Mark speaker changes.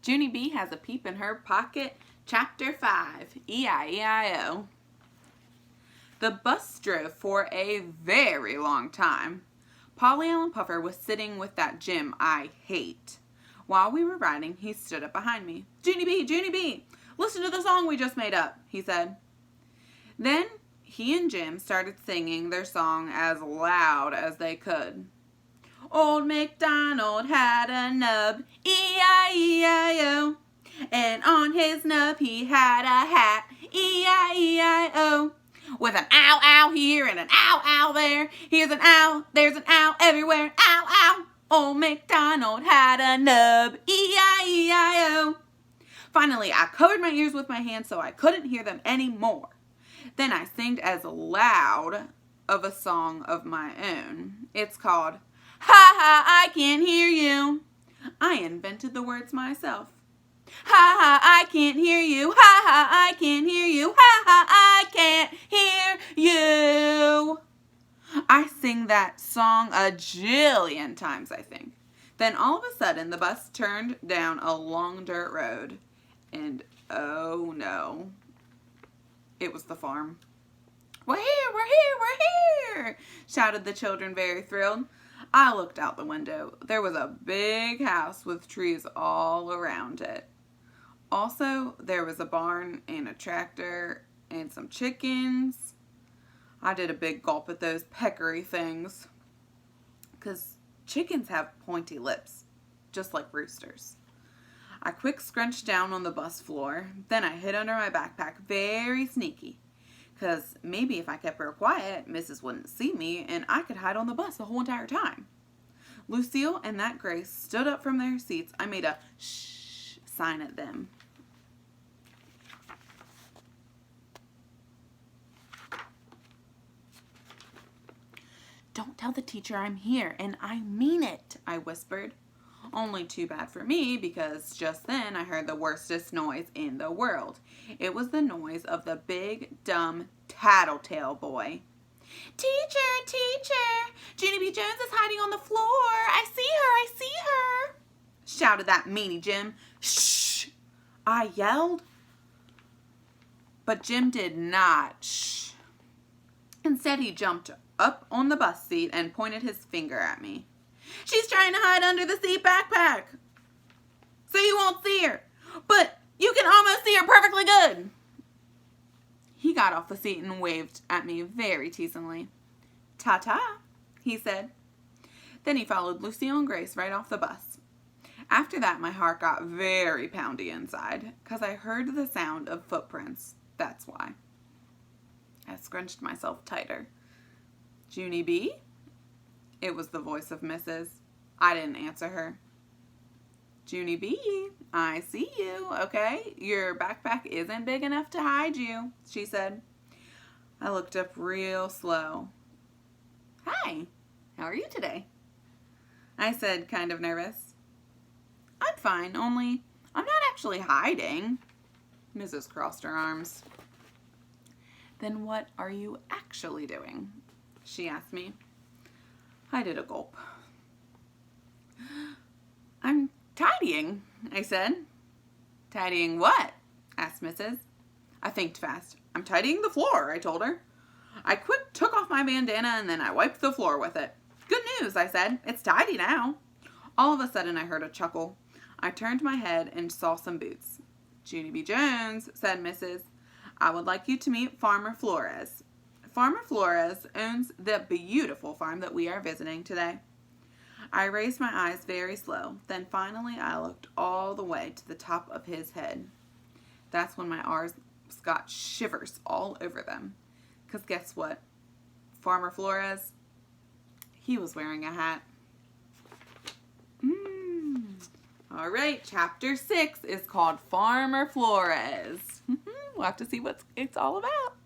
Speaker 1: Junie B has a peep in her pocket. Chapter 5, E-I-E-I-O. The bus drove for a very long time. Polly Allen Puffer was sitting with that Jim I hate. While we were riding, he stood up behind me. Junie B, listen to the song we just made up, he said. Then he and Jim started singing their song as loud as they could. Old MacDonald had a nub, E-I-E-I-O. And on his nub he had a hat, E-I-E-I-O. With an ow, ow here and an ow, ow there. Here's an ow, there's an ow everywhere, ow, ow. Old MacDonald had a nub, E-I-E-I-O. Finally, I covered my ears with my hands so I couldn't hear them anymore. Then I sang as loud of a song of my own. It's called, Ha Ha, I Can't Hear You. I invented the words myself. Ha ha, I can't hear you. Ha ha, I can't hear you. Ha ha, I can't hear you. I sing that song a jillion times, I think. Then all of a sudden, the bus turned down a long dirt road. And oh no, it was the farm. We're here, we're here, we're here, shouted the children, very thrilled. I looked out the window. There was a big house with trees all around it. Also, there was a barn and a tractor and some chickens. I did a big gulp at those peccary things, because chickens have pointy lips, just like roosters. I quick scrunched down on the bus floor. Then I hid under my backpack very sneaky, because maybe if I kept real quiet, Mrs. wouldn't see me, and I could hide on the bus the whole entire time. Lucille and that Grace stood up from their seats. I made a shh sign at them. Don't tell the teacher I'm here, and I mean it, I whispered. Only too bad for me, because just then I heard the worstest noise in the world. It was the noise of the big, dumb, tattletale boy. Teacher, Junie B. Jones is hiding on the floor. I see her, shouted that meanie Jim. Shh, I yelled. But Jim did not shh. Instead, he jumped up on the bus seat and pointed his finger at me. She's trying to hide under the seat backpack, so you won't see her, but you can almost see her perfectly good. He got off the seat and waved at me very teasingly. Ta-ta, he said. Then he followed Lucille and Grace right off the bus. After that, my heart got very poundy inside, because I heard the sound of footprints. That's why. I scrunched myself tighter. Junie B? It was the voice of Mrs. I didn't answer her. Junie B, I see you, okay? Your backpack isn't big enough to hide you, she said. I looked up real slow. Hi, how are you today? I said, kind of nervous. I'm fine, only I'm not actually hiding. Mrs. crossed her arms. Then what are you actually doing? She asked me. I did a gulp. I'm tidying, I said. Tidying what? Asked Mrs. I thinked fast. I'm tidying the floor, I told her. I quick took off my bandana and then I wiped the floor with it. Good news, I said. It's tidy now. All of a sudden I heard a chuckle. I turned my head and saw some boots. Junie B. Jones, said Mrs. I would like you to meet Farmer Flores. Farmer Flores owns the beautiful farm that we are visiting today. I raised my eyes very slow. Then finally I looked all the way to the top of his head. That's when my arms got shivers all over them. Because guess what? Farmer Flores, he was wearing a hat. All right, chapter 6 is called Farmer Flores. We'll have to see what it's all about.